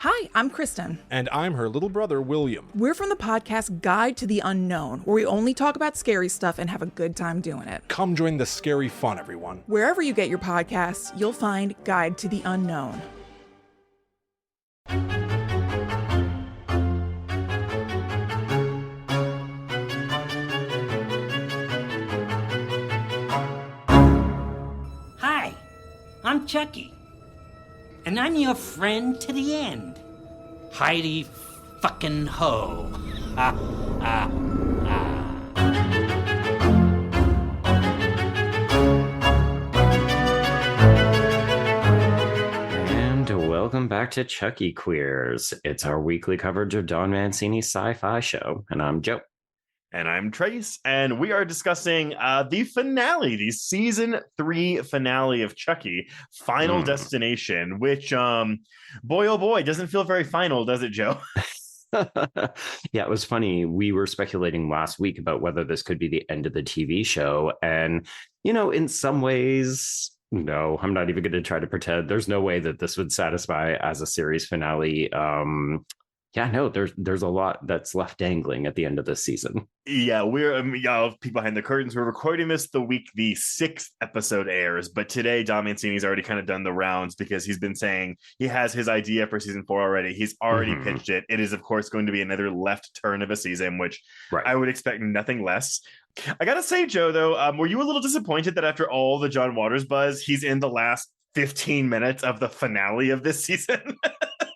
Hi, I'm Kristen. And I'm her little brother, William. We're from the podcast Guide to the Unknown, where we only talk about scary stuff and have a good time doing it. Come join the scary fun, everyone. Wherever you get your podcasts, you'll find Guide to the Unknown. Hi, I'm Chucky. And I'm your friend to the end. Heidi fucking ho. Ha, ha, ha. And welcome back to Chucky Queers. It's our weekly coverage of Don Mancini's sci-fi show. And I'm Joe. And I'm Trace, and we are discussing the finale, the season 3 finale of Chucky, Final Destination, which, boy, oh boy, doesn't feel very final, does it, Joe? Yeah, it was funny. We were speculating last week about whether this could be the end of the TV show. And, you know, in some ways, no, I'm not even going to try to pretend. There's no way that this would satisfy as a series finale. Yeah, no, there's a lot that's left dangling at the end of this season. Yeah, we're peek behind the curtains. We're recording this the week the 6th episode airs, but today Don Mancini's already kind of done the rounds because he's been saying he has his idea for season 4 already. He's already pitched it. It is, of course, going to be another left turn of a season, which I would expect nothing less. I gotta say, Joe, though, were you a little disappointed that after all the John Waters buzz, he's in the last 15 minutes of the finale of this season?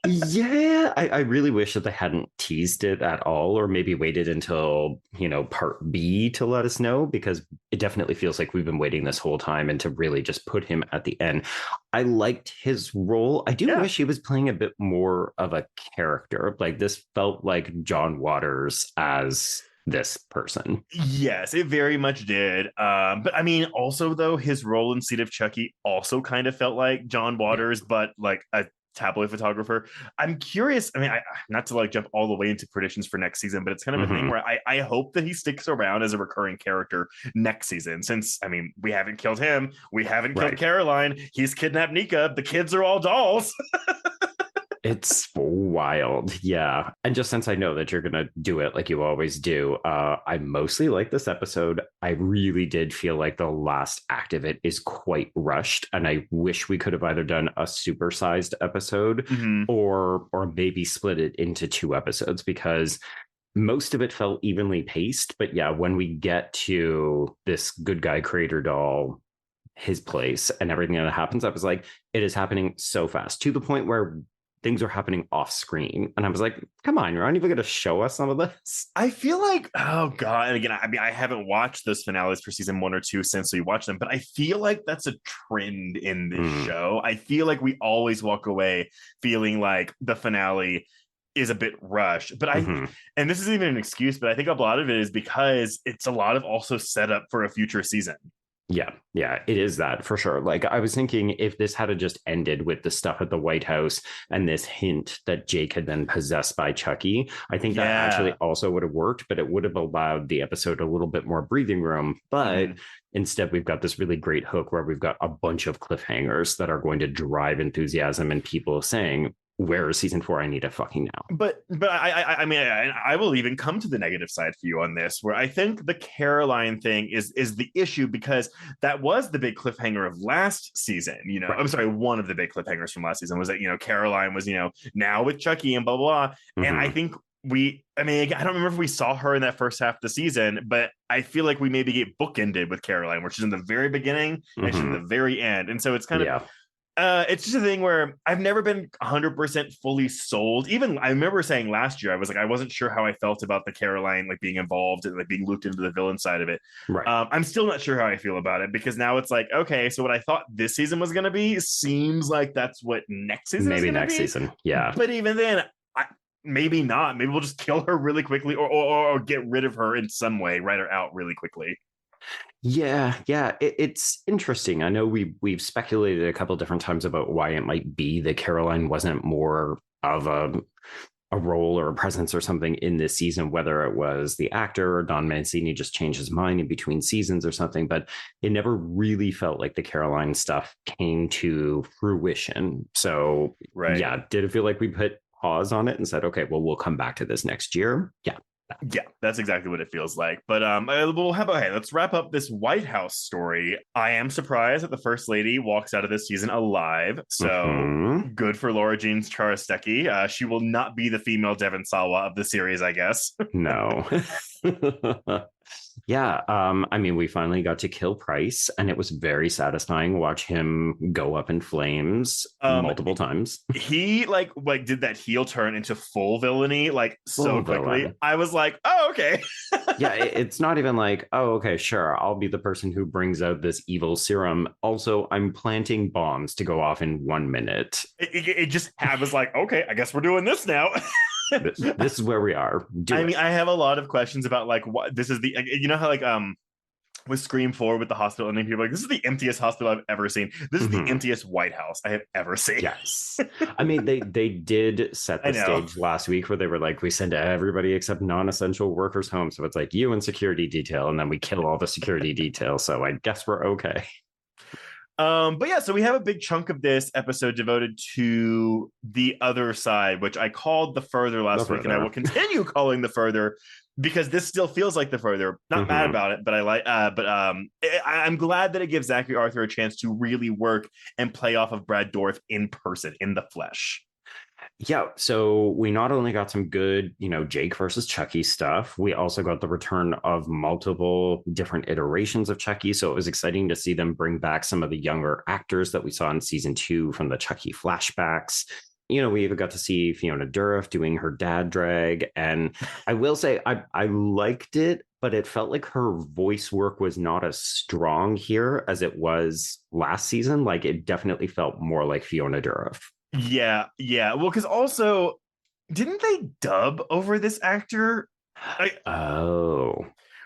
Yeah, I really wish that they hadn't teased it at all, or maybe waited until, you know, part B to let us know, because it definitely feels like we've been waiting this whole time, and to really just put him at the end. I liked his role. I do wish he was playing a bit more of a character. Like, this felt like John Waters as this person. Yes, it very much did. But I mean, also, though, his role in Seed of Chucky also kind of felt like John Waters, but like a tabloid photographer. I'm curious. I mean, not to like jump all the way into predictions for next season, but it's kind of a thing where I hope that he sticks around as a recurring character next season. Since, I mean, we haven't killed him, we haven't killed Caroline, he's kidnapped Nika, the kids are all dolls. It's wild. Yeah. And just since I know that you're going to do it like you always do, I mostly like this episode. I really did feel like the last act of it is quite rushed. And I wish we could have either done a supersized episode or maybe split it into 2 episodes, because most of it felt evenly paced. But yeah, when we get to this good guy creator doll, his place, and everything that happens, I was like, it is happening so fast, to the point where things are happening off screen. And I was like, come on, you're not even going to show us some of this? I feel like, oh God. And again, I mean, I haven't watched those finales for season 1 or 2 since we watched them, but I feel like that's a trend in this show. I feel like we always walk away feeling like the finale is a bit rushed. But and this isn't even an excuse, but I think a lot of it is because it's a lot of also set up for a future season. Yeah, it is that for sure. Like, I was thinking if this had just ended with the stuff at the White House and this hint that Jake had been possessed by Chucky, I think that actually also would have worked, but it would have allowed the episode a little bit more breathing room. But instead, we've got this really great hook where we've got a bunch of cliffhangers that are going to drive enthusiasm and people saying, where is season 4? I need it fucking now. But I mean, I will even come to the negative side for you on this, where I think the Caroline thing is the issue, because that was the big cliffhanger of last season. You know, I'm sorry, one of the big cliffhangers from last season was that, you know, Caroline was, you know, now with Chucky and blah, blah, blah. And I think I mean, I don't remember if we saw her in that first half of the season, but I feel like we maybe get bookended with Caroline, where she's in the very beginning and she's in the very end. And so it's kind of, it's just a thing where I've never been 100% fully sold. Even I remember saying last year, I was like, I wasn't sure how I felt about the Caroline, like being involved and like being looped into the villain side of it. I'm still not sure how I feel about it, because now it's like, okay, so what I thought this season was going to be seems like that's what next season maybe next season. Yeah. But even then, maybe not. Maybe we'll just kill her really quickly or get rid of her in some way, write her out really quickly. Yeah, it's interesting. I know we've speculated a couple different times about why it might be that Caroline wasn't more of a role or a presence or something in this season, whether it was the actor or Don Mancini just changed his mind in between seasons or something, but it never really felt like the Caroline stuff came to fruition. So yeah, did it feel like we put pause on it and said, okay, well, we'll come back to this next year. Yeah. Yeah, that's exactly what it feels like. But well, how about, hey, let's wrap up this White House story. I am surprised that the First Lady walks out of this season alive. So good for Laura Jean Charosecki. She will not be the female Devon Sawa of the series, I guess. No. Yeah, I mean, we finally got to kill Price, and it was very satisfying to watch him go up in flames multiple times. He like did that heel turn into full villainy like so quickly. Villain. I was like, oh, okay. Yeah, it's not even like, oh, okay, sure, I'll be the person who brings out this evil serum. Also, I'm planting bombs to go off in 1 minute. It just was like, okay, I guess we're doing this now. This is where we are. I mean, I have a lot of questions about like what this is how like with Scream 4 with the hospital and people are like, this is the emptiest hospital I've ever seen. This is the emptiest White House I have ever seen. Yes. I mean, they did set the stage last week where they were like, we send everybody except non-essential workers home. So it's like you and security detail, and then we kill all the security detail. So I guess we're okay. But yeah, so we have a big chunk of this episode devoted to the other side, which I called the further last week, and I will continue calling the further because this still feels like the further. Not mad about it, but I'm glad that it gives Zachary Arthur a chance to really work and play off of Brad Dourif in person, in the flesh. Yeah, so we not only got some good, Jake versus Chucky stuff, we also got the return of multiple different iterations of Chucky. So it was exciting to see them bring back some of the younger actors that we saw in season 2 from the Chucky flashbacks. We even got to see Fiona Dourif doing her dad drag. And I will say I liked it, but it felt like her voice work was not as strong here as it was last season. Like it definitely felt more like Fiona Dourif. Yeah. Well, because also, didn't they dub over this actor?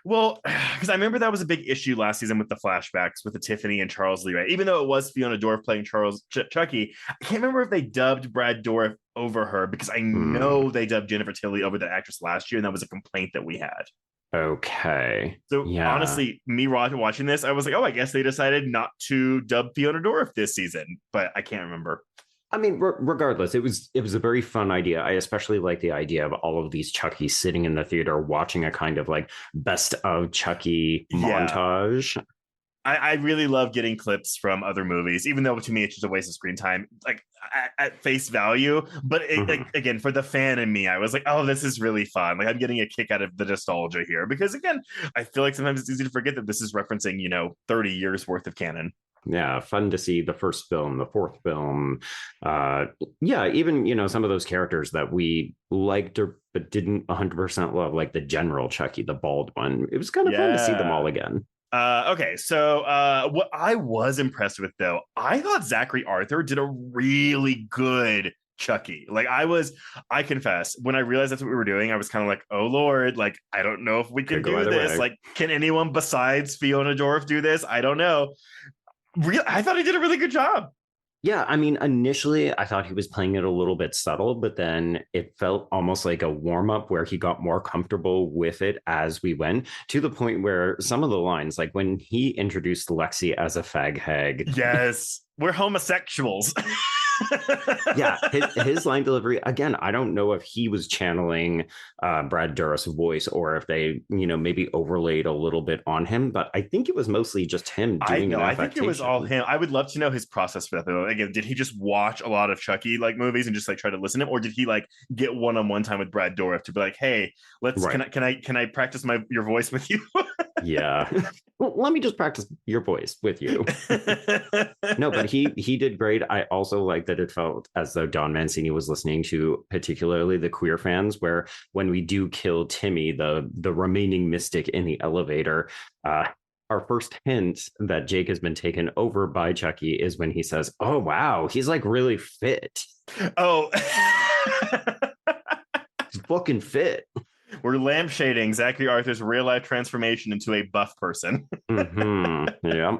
Well, because I remember that was a big issue last season with the flashbacks with the Tiffany and Charles Lee, right? Even though it was Fiona Dourif playing Chucky, I can't remember if they dubbed Brad Dourif over her, because I know they dubbed Jennifer Tilly over the actress last year, and that was a complaint that we had. Okay. So honestly, me watching this, I was like, oh, I guess they decided not to dub Fiona Dourif this season, but I can't remember. I mean, regardless, it was a very fun idea. I especially like the idea of all of these Chucky sitting in the theater watching a kind of like best of Chucky montage. I really love getting clips from other movies, even though to me it's just a waste of screen time, like at face value. But like, again, for the fan in me, I was like, oh, this is really fun. Like I'm getting a kick out of the nostalgia here, because again, I feel like sometimes it's easy to forget that this is referencing 30 years worth of canon. Yeah, fun to see the first film, the fourth film. Even, some of those characters that we liked but didn't 100% love, like the General Chucky, the bald one. It was kind of fun to see them all again. Okay, so what I was impressed with, though, I thought Zachary Arthur did a really good Chucky. Like I confess, when I realized that's what we were doing, I was kind of like, oh Lord, like I don't know if we can do this. Like, can anyone besides Fiona Dourif do this? I don't know. I thought he did a really good job. Yeah, I mean, initially I thought he was playing it a little bit subtle, but then it felt almost like a warm-up where he got more comfortable with it as we went, to the point where some of the lines, like when he introduced Lexy as a fag hag. Yes, we're homosexuals. Yeah, his line delivery, again, I don't know if he was channeling Brad Dourif's voice or if they, maybe overlaid a little bit on him, but I think it was mostly just him doing I think it was all him. I would love to know his process for that, though. Again, did he just watch a lot of Chucky like movies and just like try to listen to him, or did he like get one-on-one time with Brad Dourif to be like, hey, can I practice your voice with you? Yeah. Well, let me just practice your voice with you. No, but he did great. I also like that it felt as though Don Mancini was listening to particularly the queer fans, where when we do kill Timmy, the remaining mystic in the elevator, our first hint that Jake has been taken over by Chucky is when he says, oh, wow, he's like really fit. Oh, he's fucking fit. We're lampshading Zachary Arthur's real life transformation into a buff person. Yeah.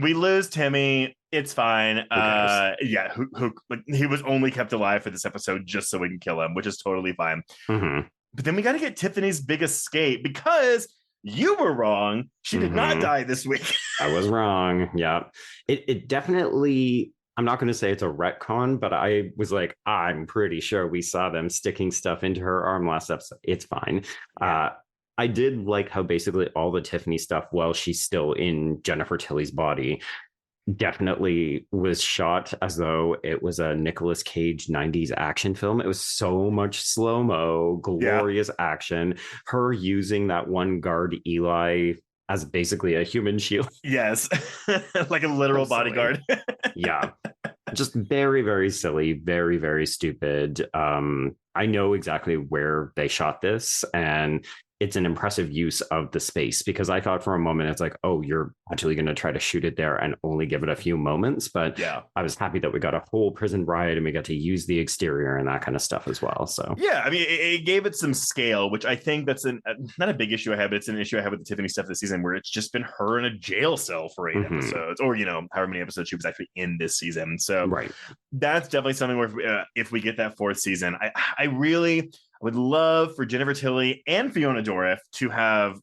We lose Timmy. It's fine. Who he was only kept alive for this episode just so we can kill him, which is totally fine. But then we got to get Tiffany's big escape, because you were wrong. She did not die this week. I was wrong. Yeah. It definitely, I'm not going to say it's a retcon, but I was like, I'm pretty sure we saw them sticking stuff into her arm last episode. It's fine. I did like how basically all the Tiffany stuff, while she's still in Jennifer Tilly's body, definitely was shot as though it was a Nicolas Cage 90s action film. It was so much slow-mo, glorious action. Her using that one guard, Eli, as basically a human shield. Yes. Like a literal bodyguard. Yeah. Just very, very silly, very, very stupid. I know exactly where they shot this, and it's an impressive use of the space, because I thought for a moment it's like, oh, you're actually going to try to shoot it there and only give it a few moments. But I was happy that we got a whole prison riot and we got to use the exterior and that kind of stuff as well. So yeah, I mean, it gave it some scale, which I think that's not a big issue I have, but it's an issue I have with the Tiffany stuff this season, where it's just been her in a jail cell for 8 episodes, or however many episodes she was actually in this season. So that's definitely something where if we get that 4th season, I really would love for Jennifer Tilly and Fiona Dourif to have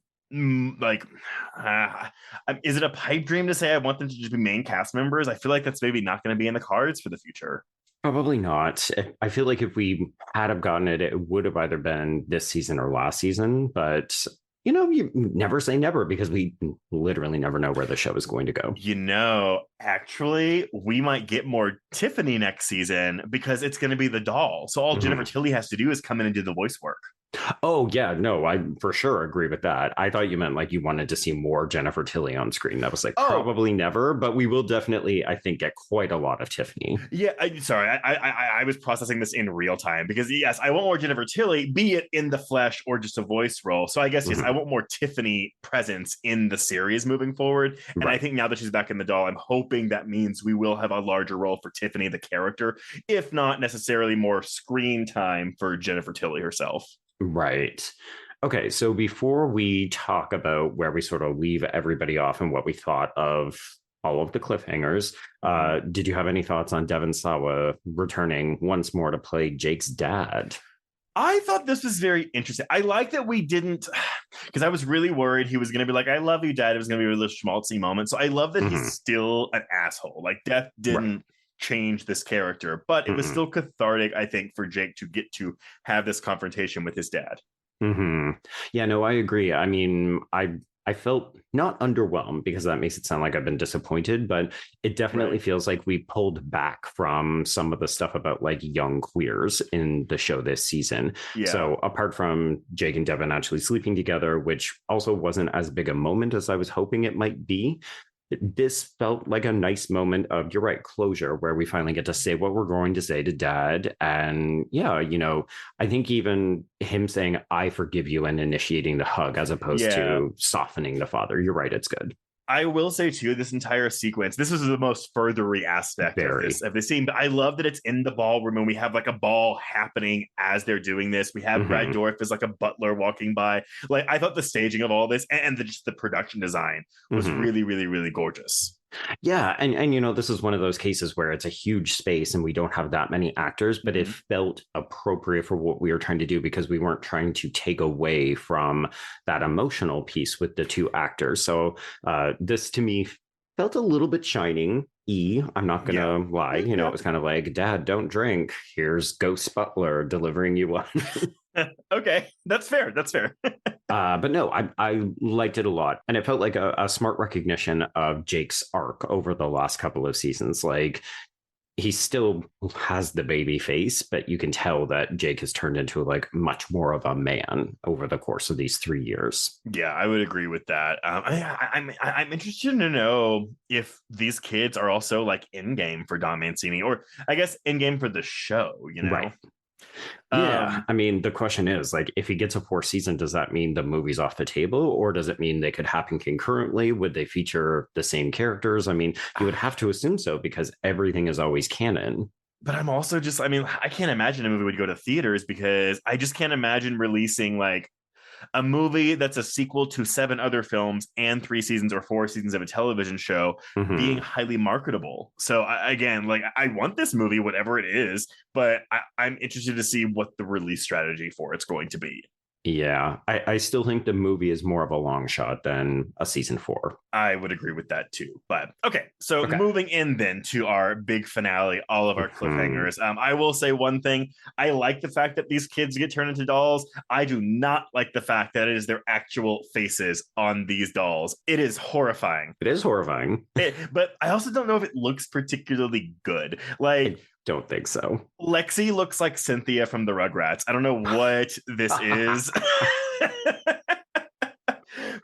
is it a pipe dream to say I want them to just be main cast members? I feel like that's maybe not going to be in the cards for the future. Probably not. I feel like if we had have gotten it, it would have either been this season or last season. But, you never say never, because we literally never know where the show is going to go. Actually, we might get more Tiffany next season, because it's going to be the doll. So all Jennifer Tilly has to do is come in and do the voice work. Oh, yeah. No, I for sure agree with that. I thought you meant like you wanted to see more Jennifer Tilly on screen. That was like, probably never, but we will definitely, I think, get quite a lot of Tiffany. Yeah, I was processing this in real time, because yes, I want more Jennifer Tilly, be it in the flesh or just a voice role. So I guess, yes, I want more Tiffany presence in the series moving forward. And I think now that she's back in the doll, I'm hoping that means we will have a larger role for Tiffany, the character, if not necessarily more screen time for Jennifer Tilly herself. Right. Okay, so before we talk about where we sort of leave everybody off and what we thought of all of the cliffhangers, did you have any thoughts on Devon Sawa returning once more to play Jake's dad? I thought this was very interesting. I like that we didn't, because I was really worried he was going to be like, I love you, Dad. It was going to be a really schmaltzy moment. So I love that he's still an asshole. Like, death didn't change this character, but it was still cathartic, I think, for Jake to get to have this confrontation with his dad. Yeah, no, I agree. I mean, I felt not underwhelmed, because that makes it sound like I've been disappointed, but it definitely feels like we pulled back from some of the stuff about like young queers in the show this season. So apart from Jake and Devon actually sleeping together, which also wasn't as big a moment as I was hoping it might be, this felt like a nice moment of, you're right, closure, where we finally get to say what we're going to say to Dad. And I think even him saying, I forgive you, and initiating the hug as opposed to softening the father. You're right. It's good. I will say, too, this entire sequence, this is the most furthery aspect of this scene. But I love that it's in the ballroom, and we have like a ball happening as they're doing this. We have Brad Dourif as like a butler walking by. Like, I thought the staging of all this and just the production design was really, really, really gorgeous. Yeah, and this is one of those cases where it's a huge space and we don't have that many actors, but it felt appropriate for what we were trying to do, because we weren't trying to take away from that emotional piece with the two actors. So this to me felt a little bit Shining. I'm not gonna lie, it was kind of like, Dad, don't drink. Here's Ghost Butler delivering you one. Okay, that's fair. But no, I liked it a lot. And it felt like a smart recognition of Jake's arc over the last couple of seasons. Like, he still has the baby face, but you can tell that Jake has turned into like much more of a man over the course of these 3 years. Yeah, I would agree with that. I'm interested to know if these kids are also like in game for Don Mancini, or I guess in game for the show, Right. Yeah, I mean, the question is, like, if he gets a 4th season, does that mean the movie's off the table, or does it mean they could happen concurrently? Would they feature the same characters? I mean, you would have to assume so, because everything is always canon. But I'm also I can't imagine a movie would go to theaters, because I just can't imagine releasing like a movie that's a sequel to 7 other films and 3 seasons or 4 seasons of a television show being highly marketable. So I want this movie, whatever it is, but I'm interested to see what the release strategy for it's going to be. Yeah, I still think the movie is more of a long shot than a season 4. I would agree with that too. But okay, so Okay. moving in then to our big finale, all of our Mhm. cliffhangers. I will say one thing. I like the fact that these kids get turned into dolls. I do not like the fact that it is their actual faces on these dolls. It is horrifying. It is horrifying. But I also don't know if it looks particularly good. I Like, don't think so. Lexy looks like Cynthia from the Rugrats. I don't know what this is.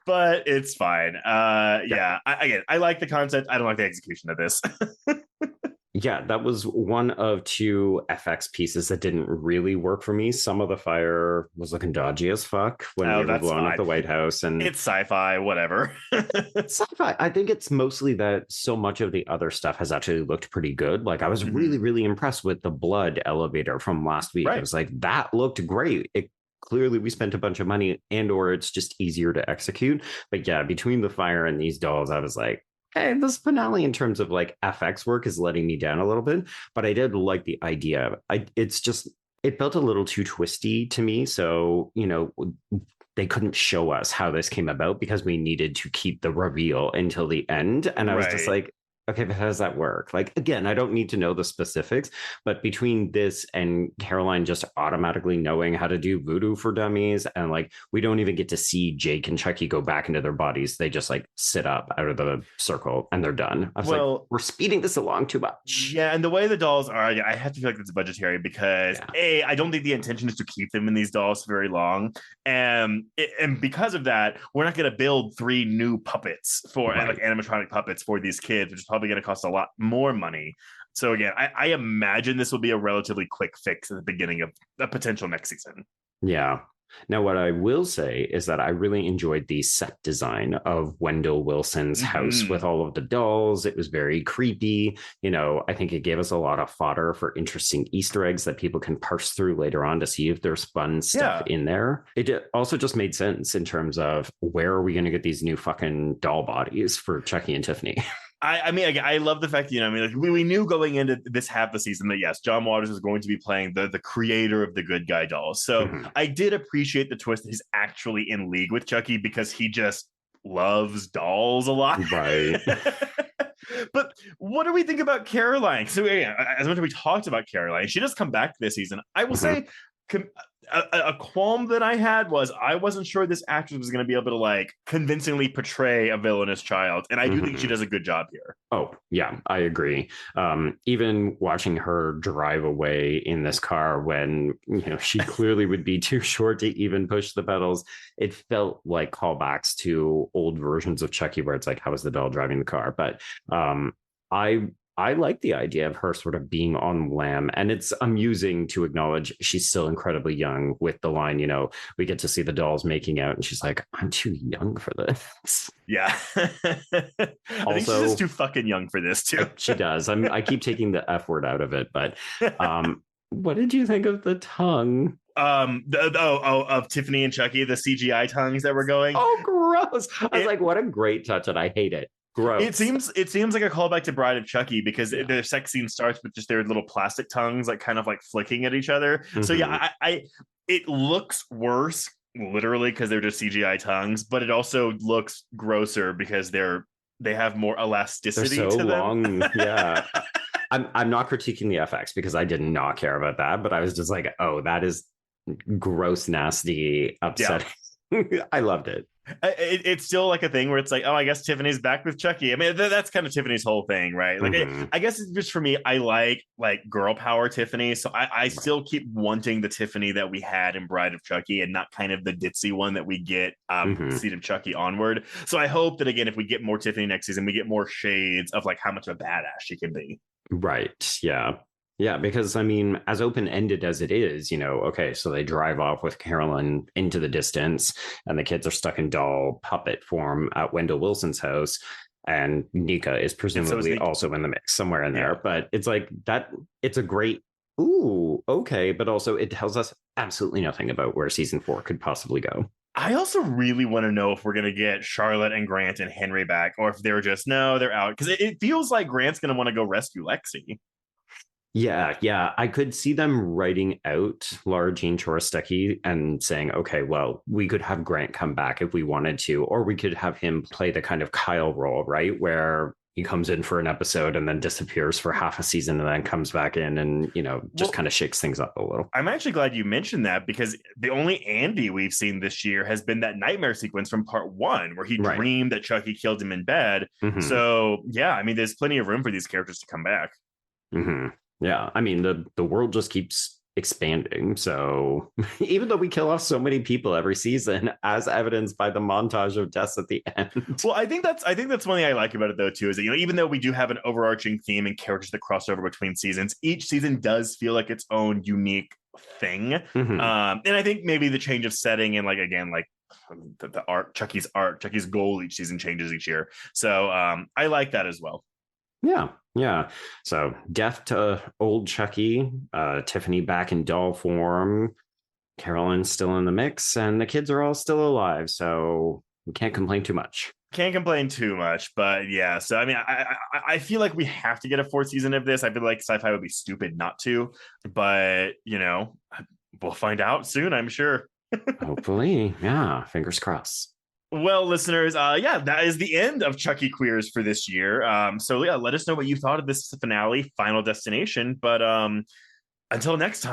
But it's fine. Yeah. I like the concept. I don't like the execution of this. Yeah, that was one of 2 FX pieces that didn't really work for me. Some of the fire was looking dodgy as fuck when we were that's blowing up fine. the White House, and It's sci-fi, whatever. sci-fi. I think it's mostly that so much of the other stuff has actually looked pretty good. Like I was Mhm. really, really impressed with the blood elevator from last week. Right. I was like, that looked great. It clearly we spent a bunch of money, and or it's just easier to execute. But yeah, between the fire and these dolls, I was like, hey, this finale in terms of like FX work is letting me down a little bit. But I did like the idea. It's just it felt a little too twisty to me. So, they couldn't show us how this came about because we needed to keep the reveal until the end. And I was just Right. like, okay, but how does that work? Like, again, I don't need to know the specifics, but between this and Caroline just automatically knowing how to do voodoo for dummies, and like, we don't even get to see Jake and Chucky go back into their bodies. They just like sit up out of the circle and they're done. I was like, we're speeding this along too much. Yeah, and the way the dolls are, I have to feel like it's budgetary because I don't think the intention is to keep them in these dolls very long, and because of that, we're not going to build 3 new puppets and like animatronic puppets for these kids, which is probably going to cost a lot more money. So again, I imagine this will be a relatively quick fix at the beginning of a potential next season. Yeah. Now, what I will say is that I really enjoyed the set design of Wendell Wilson's house with all of the dolls. It was very creepy. I think it gave us a lot of fodder for interesting Easter eggs that people can parse through later on to see if there's fun stuff in there. It also just made sense in terms of where are we going to get these new fucking doll bodies for Chucky and Tiffany? I mean, I love the fact that, we knew going into this half of the season that, yes, John Waters was going to be playing the creator of the good guy dolls. So I did appreciate the twist that he's actually in league with Chucky because he just loves dolls a lot. Right. But what do we think about Caroline? So as much as we talked about Caroline, she does come back this season. I will say a qualm that I had was I wasn't sure this actress was going to be able to like convincingly portray a villainous child, and I do think she does a good job here. Oh yeah, I agree. Even watching her drive away in this car when she clearly would be too short to even push the pedals, it felt like callbacks to old versions of Chucky where it's like, how is the doll driving the car? But I like the idea of her sort of being on lam, and it's amusing to acknowledge she's still incredibly young with the line, we get to see the dolls making out and she's like, I'm too young for this. Yeah. I think she's just too fucking young for this too. She does. I keep taking the F word out of it, but what did you think of the tongue? Of Tiffany and Chucky, the CGI tongues that were going. Oh, gross. I was like, what a great touch, and I hate it. Gross. It seems like a callback to Bride of Chucky because the sex scene starts with just their little plastic tongues, like kind of like flicking at each other. So yeah, it looks worse literally because they're just CGI tongues, but it also looks grosser because they have more elasticity they're so to them. Long. Yeah. I'm not critiquing the FX because I did not care about that, but I was just like, oh, that is gross, nasty, upsetting. Yeah. I loved it. It's still like a thing where it's like, oh, I guess Tiffany's back with Chucky. I mean, that's kind of Tiffany's whole thing, right? Like, I guess it's just for me, I like girl power Tiffany. So I still keep wanting the Tiffany that we had in Bride of Chucky and not kind of the ditzy one that we get Seed of Chucky onward. So I hope that, again, if we get more Tiffany next season, we get more shades of like how much of a badass she can be. Right. Yeah. Yeah, because I mean, as open-ended as it is, okay, so they drive off with Carolyn into the distance and the kids are stuck in doll puppet form at Wendell Wilson's house. And Nika is presumably also in the mix somewhere in there. But it's like that, it's a great, ooh, okay. But also it tells us absolutely nothing about where season 4 could possibly go. I also really want to know if we're going to get Charlotte and Grant and Henry back, or if they're just, no, they're out. Because it feels like Grant's going to want to go rescue Lexy. Yeah. I could see them writing out Laura Jean Chorostecki and saying, okay, well, we could have Grant come back if we wanted to, or we could have him play the kind of Kyle role, right? Where he comes in for an episode and then disappears for half a season and then comes back in and, just kind of shakes things up a little. I'm actually glad you mentioned that, because the only Andy we've seen this year has been that nightmare sequence from part 1 where he dreamed that Chucky killed him in bed. Mm-hmm. So, yeah, I mean, there's plenty of room for these characters to come back. Mm-hmm. Yeah, I mean, the world just keeps expanding. So even though we kill off so many people every season, as evidenced by the montage of deaths at the end. Well, I think that's one thing I like about it though too, is that even though we do have an overarching theme and characters that cross over between seasons, each season does feel like its own unique thing. Mm-hmm. And I think maybe the change of setting and the art, Chucky's goal each season changes each year. So I like that as well. Yeah. So death to old Chucky, Tiffany back in doll form, Carolyn's still in the mix, and the kids are all still alive. So we can't complain too much. But yeah. So I mean, I feel like we have to get a 4th season of this. I feel like Sci-Fi would be stupid not to. But we'll find out soon, I'm sure. Hopefully, yeah. Fingers crossed. Well, listeners, that is the end of Chucky Queers for this year. So yeah, let us know what you thought of this finale, Final Destination. But until next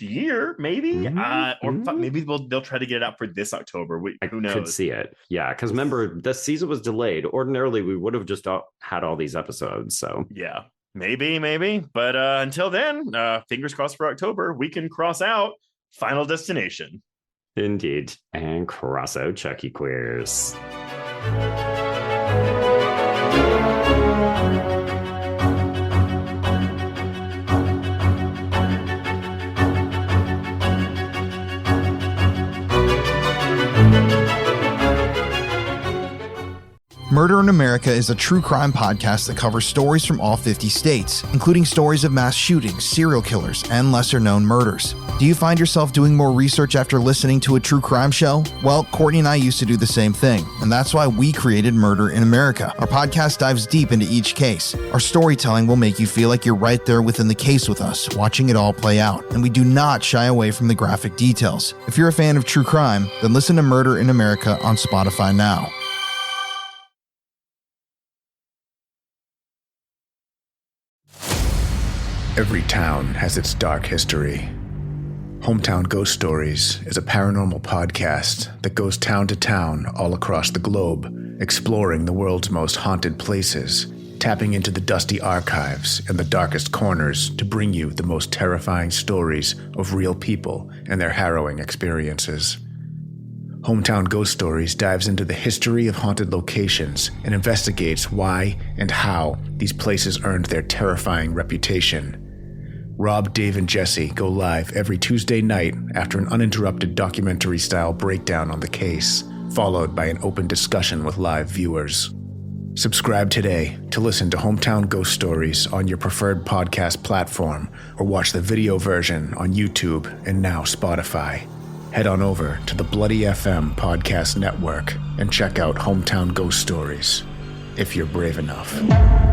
year, maybe, maybe they'll try to get it out for this October. Who knows? I could see it. Yeah, because remember, the season was delayed. Ordinarily, we would have just had all these episodes. So yeah, maybe. But until then, fingers crossed for October. We can cross out Final Destination. Indeed. And cross out Chucky Queers. Murder in America is a true crime podcast that covers stories from all 50 states, including stories of mass shootings, serial killers, and lesser-known murders. Do you find yourself doing more research after listening to a true crime show? Well, Courtney and I used to do the same thing, and that's why we created Murder in America. Our podcast dives deep into each case. Our storytelling will make you feel like you're right there within the case with us, watching it all play out, and we do not shy away from the graphic details. If you're a fan of true crime, then listen to Murder in America on Spotify now. Every town has its dark history. Hometown Ghost Stories is a paranormal podcast that goes town to town all across the globe, exploring the world's most haunted places, tapping into the dusty archives and the darkest corners to bring you the most terrifying stories of real people and their harrowing experiences. Hometown Ghost Stories dives into the history of haunted locations and investigates why and how these places earned their terrifying reputation. Rob, Dave, and Jesse go live every Tuesday night after an uninterrupted documentary-style breakdown on the case, followed by an open discussion with live viewers. Subscribe today to listen to Hometown Ghost Stories on your preferred podcast platform, or watch the video version on YouTube and now Spotify. Head on over to the Bloody FM podcast network and check out Hometown Ghost Stories, if you're brave enough.